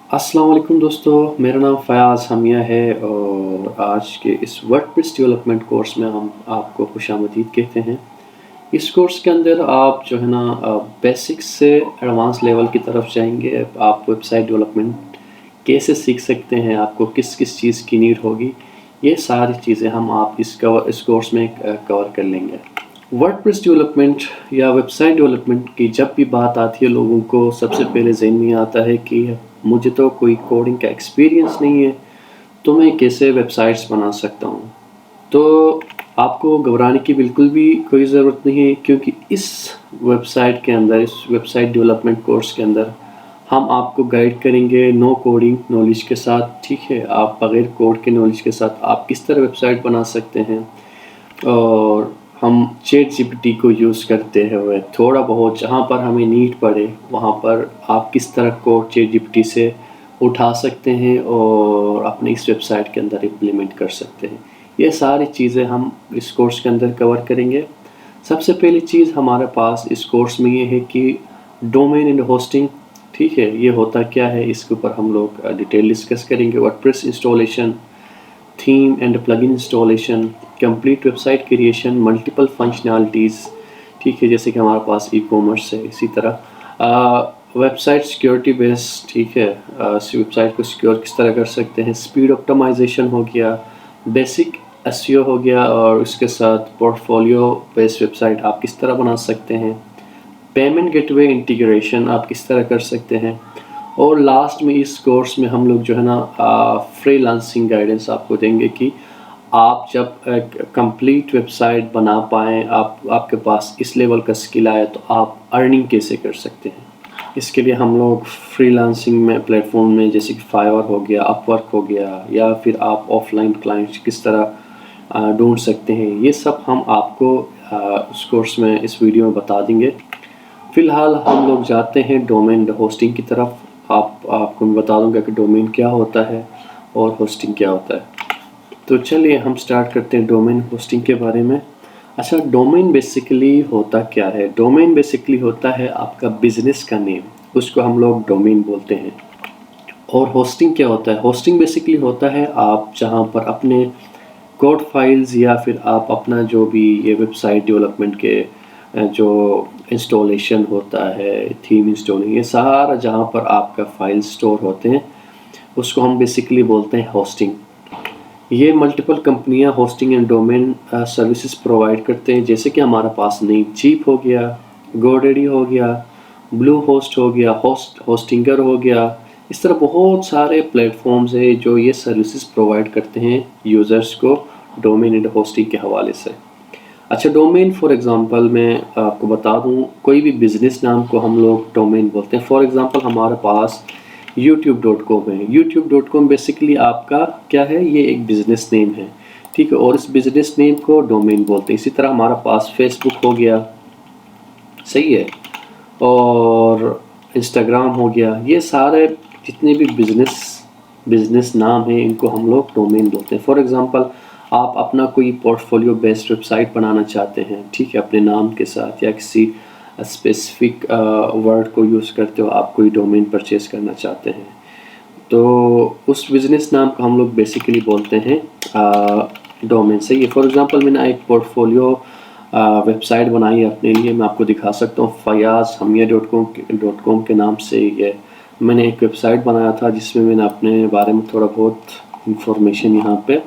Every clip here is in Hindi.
अस्सलाम वालेकुम दोस्तों, मेरा नाम फ़याज़ हमिया है और आज के इस वर्डप्रेस डेवलपमेंट कोर्स में हम आपको खुशामदीद कहते हैं। इस कोर्स के अंदर आप जो है ना बेसिक्स से एडवांस लेवल की तरफ जाएंगे। आप वेबसाइट डेवलपमेंट कैसे सीख सकते हैं, आपको किस किस चीज़ की नीड होगी, ये सारी चीज़ें हम आप इस कोर्स में कवर कर लेंगे। वर्डप्रेस डेवलपमेंट या वेबसाइट डेवलपमेंट की जब भी बात आती है, लोगों को सबसे पहले ज़हन में आता है कि मुझे तो कोई कोडिंग का एक्सपीरियंस नहीं है, तो मैं कैसे वेबसाइट्स बना सकता हूँ। तो आपको घबराने की बिल्कुल भी कोई ज़रूरत नहीं है, क्योंकि इस वेबसाइट डेवलपमेंट कोर्स के अंदर हम आपको गाइड करेंगे नो कोडिंग नॉलेज के साथ। ठीक है, आप बगैर कोड के नॉलेज के साथ आप किस तरह वेबसाइट बना सकते हैं। और हम चैट जीपीटी को यूज़ करते हुए थोड़ा बहुत जहाँ पर हमें नीड पड़े वहाँ पर आप किस तरह कोड चैट जीपीटी से उठा सकते हैं और अपनी इस वेबसाइट के अंदर इम्प्लीमेंट कर सकते हैं। ये सारी चीज़ें हम इस कोर्स के अंदर कवर करेंगे। सबसे पहली चीज़ हमारे पास इस कोर्स में ये है कि डोमेन एंड होस्टिंग। ठीक है, ये होता क्या है, इसके ऊपर हम लोग डिटेल डिस्कस करेंगे। WordPress installation, theme and plugin installation, complete website creation, multiple functionalities. ठीक है, जैसे कि हमारे पास ई कॉमर्स है, इसी तरह वेबसाइट सिक्योरिटी बेस। ठीक है, वेबसाइट को सिक्योर किस तरह कर सकते हैं। स्पीड ऑप्टिमाइजेशन हो गया, बेसिक एसईओ हो गया, और उसके साथ पोर्टफोलियो बेस्ड वेबसाइट आप किस तरह बना सकते हैं। पेमेंट गेटवे इंटीग्रेशन आप किस तरह कर सकते हैं। और लास्ट में इस कोर्स में हम लोग जो है ना फ्रीलांसिंग गाइडेंस आपको देंगे कि आप जब एक कंप्लीट वेबसाइट बना पाएँ, आपके पास इस लेवल का स्किल आए, तो आप अर्निंग कैसे कर सकते हैं। इसके लिए हम लोग फ्रीलांसिंग में प्लेटफॉर्म में जैसे कि फाइवर हो गया, अपवर्क हो गया, या फिर आप ऑफलाइन क्लाइंट्स किस तरह ढूंढ सकते हैं, ये सब हम आपको उस कोर्स में इस वीडियो में बता देंगे। फ़िलहाल हम लोग जाते हैं डोमेन होस्टिंग की तरफ। आपको मैं बता दूंगा कि डोमेन क्या होता है और होस्टिंग क्या होता है। तो चलिए हम स्टार्ट करते हैं डोमेन होस्टिंग के बारे में। अच्छा, डोमेन बेसिकली होता क्या है। डोमेन बेसिकली होता है आपका बिजनेस का नेम, उसको हम लोग डोमेन बोलते हैं। और होस्टिंग क्या होता है। होस्टिंग बेसिकली होता है आप जहां पर अपने कोड फाइल्स या फिर आप अपना जो भी ये वेबसाइट डेवलपमेंट के जो इंस्टॉलेशन होता है, थीम इंस्टॉलिंग, ये सारा जहाँ पर आपका फाइल स्टोर होते हैं, उसको हम बेसिकली बोलते हैं होस्टिंग। ये मल्टीपल कंपनियां hosting and domain services provide करते हैं, जैसे कि हमारे पास नेमचीप हो गया, गोडेडी हो गया, ब्लू होस्ट हो गया, होस्टिंगर हो गया। इस तरह बहुत सारे प्लेटफॉर्म्स हैं जो ये सर्विसेज प्रोवाइड करते हैं यूज़र्स को डोमेन एंड होस्टिंग के हवाले से। अच्छा, डोमेन फॉर एग्जांपल मैं आपको बता दूं, कोई भी बिज़नेस नाम को हम लोग डोमेन बोलते हैं। फॉर एग्जांपल हमारे पास youtube.com है। youtube.com बेसिकली आपका क्या है, ये एक बिज़नेस नेम है। ठीक है, और इस बिज़नेस नेम को डोमेन बोलते हैं। इसी तरह हमारा पास फेसबुक हो गया, सही है, और इंस्टाग्राम हो गया। ये सारे जितने भी बिज़नेस नाम हैं, इनको हम लोग डोमेन बोलते हैं। फॉर एग्ज़ाम्पल आप अपना कोई पोर्टफोलियो बेस्ड वेबसाइट बनाना चाहते हैं, ठीक है, अपने नाम के साथ, या किसी स्पेसिफिक वर्ड को यूज़ करते हो, आप कोई डोमेन परचेज करना चाहते हैं, तो उस बिज़नेस नाम को हम लोग बेसिकली बोलते हैं डोमेन। सही है। फॉर एग्ज़ाम्पल मैंने एक पोर्टफोलियो वेबसाइट बनाई है अपने लिए, मैं आपको दिखा सकता हूँ। fayazhamia.com के नाम से ये मैंने एक वेबसाइट बनाया था, जिसमें मैंने अपने बारे में थोड़ा बहुत इंफॉर्मेशन यहाँ पे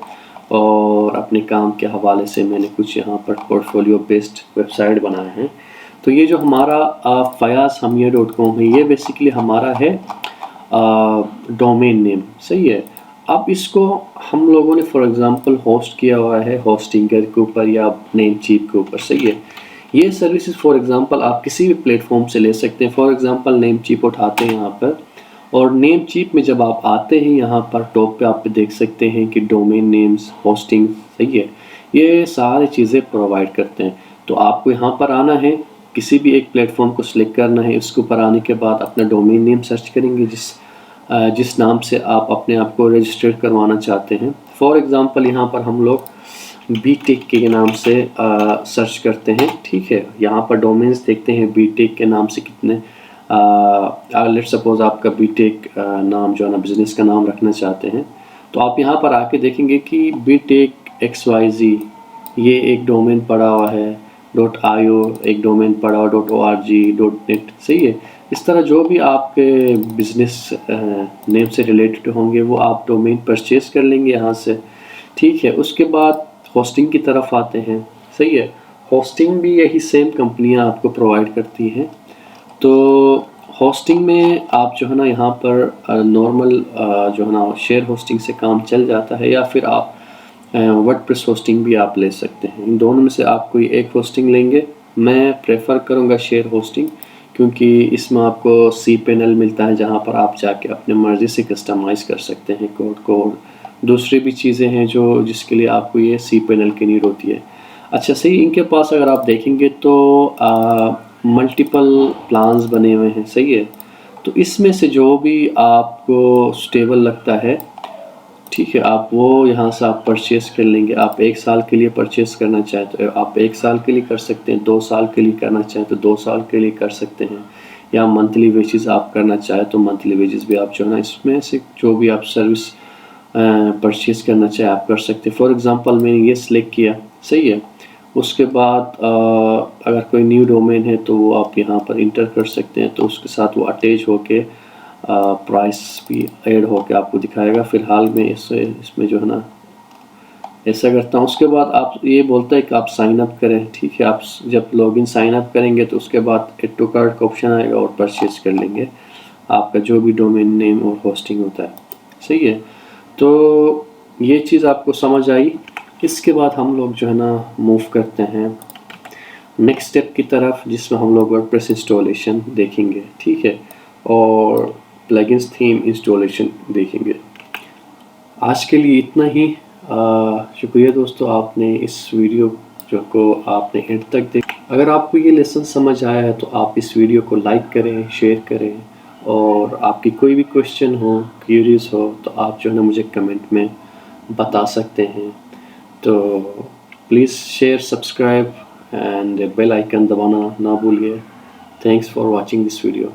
और अपने काम के हवाले से मैंने कुछ यहाँ पर पोर्टफोलियो बेस्ड वेबसाइट बनाए हैं। तो ये जो हमारा fayazhamia.com है, ये बेसिकली हमारा है डोमेन नेम। सही है। अब इसको हम लोगों ने फॉर एग्जांपल होस्ट किया हुआ है होस्टिंगर के ऊपर या नेमचीप के ऊपर। सही है। ये सर्विसेज फॉर एग्जांपल आप किसी भी प्लेटफॉर्म से ले सकते हैं। फॉर एग्जांपल नेमचीप उठाते हैं यहाँ पर, और नेमचीप में जब आप आते हैं, यहाँ पर टॉप पे आप देख सकते हैं कि डोमेन नेम्स, होस्टिंग, सही है, ये सारी चीज़ें प्रोवाइड करते हैं। तो आपको यहाँ पर आना है, किसी भी एक प्लेटफॉर्म को सिलेक्ट करना है। इसके ऊपर आने के बाद अपना डोमेन नेम सर्च करेंगे, जिस नाम से आप अपने आप को रजिस्टर्ड करवाना चाहते हैं। फॉर एग्ज़ाम्पल यहाँ पर हम लोग बीटेक के नाम से सर्च करते हैं। ठीक है, यहाँ पर डोमेन्स देखते हैं बीटेक के नाम से कितने लेट्स सपोज़ आपका बीटेक नाम जो है ना बिज़नेस का नाम रखना चाहते हैं, तो आप यहाँ पर आके देखेंगे कि बीटेक XYZ ये एक डोमेन पड़ा हुआ है, .io एक डोमेन पड़ा हुआ, .org, .net, सही है। इस तरह जो भी आपके बिज़नेस नेम से रिलेटेड होंगे वो आप डोमेन परचेज़ कर लेंगे यहाँ से, ठीक है। उसके बाद होस्टिंग की तरफ आते हैं, सही है। होस्टिंग भी यही सेम कंपनियाँ आपको प्रोवाइड करती हैं। तो होस्टिंग में आप जो है ना यहाँ पर नॉर्मल जो है ना शेयर होस्टिंग से काम चल जाता है, या फिर आप वर्डप्रेस होस्टिंग भी आप ले सकते हैं। इन दोनों में से आप कोई एक होस्टिंग लेंगे। मैं प्रेफर करूँगा शेयर होस्टिंग, क्योंकि इसमें आपको cPanel मिलता है जहाँ पर आप जाके अपने मर्ज़ी से कस्टमाइज़ कर सकते हैं कोड को। दूसरी भी चीज़ें हैं जो जिसके लिए आपको ये cPanel की नीड होती है। अच्छा, सही, इनके पास अगर आप देखेंगे तो मल्टीपल प्लान्स बने हुए हैं, सही है। तो इसमें से जो भी आपको स्टेबल लगता है, ठीक है, आप वो यहाँ से आप परचेज़ कर लेंगे। आप 1 साल के लिए परचेज़ करना चाहें तो आप 1 साल के लिए कर सकते हैं, 2 साल के लिए करना चाहें तो 2 साल के लिए कर सकते हैं, या मंथली वेजेस आप करना चाहें तो मंथली वेजेस भी आप जो है ना इसमें से जो भी आप सर्विस परचेज़ करना चाहें आप कर सकते हैं। फॉर एग्ज़ाम्पल मैंने ये सिलेक्ट किया, सही है। उसके बाद अगर कोई न्यू डोमेन है तो वो आप यहाँ पर इंटर कर सकते हैं, तो उसके साथ वो अटैच होके प्राइस भी ऐड होके आपको दिखाएगा। फ़िलहाल मैं इसमें जो है ना ऐसा करता हूँ। उसके बाद आप ये बोलता है कि आप साइन अप करें, ठीक है। आप जब लॉगिन साइन अप करेंगे तो उसके बाद एड टू कार्ट का ऑप्शन आएगा और परचेज़ कर लेंगे आपका जो भी डोमेन नेम और होस्टिंग होता है, सही है। तो ये चीज़ आपको समझ आई। इसके बाद हम लोग जो है ना मूव करते हैं नेक्स्ट स्टेप की तरफ, जिसमें हम लोग वर्डप्रेस इंस्टॉलेशन देखेंगे, ठीक है, और प्लगइन्स थीम इंस्टॉलेशन देखेंगे। आज के लिए इतना ही। शुक्रिया दोस्तों, आपने इस वीडियो जो को आपने एंड तक देखा। अगर आपको ये लेसन समझ आया है तो आप इस वीडियो को लाइक करें, शेयर करें, और आपकी कोई भी क्वेश्चन हो, क्यूरीज हो तो आप जो है ना मुझे कमेंट में बता सकते हैं। तो please share, subscribe and bell icon दबाना ना भूलिए। Thanks for watching this video.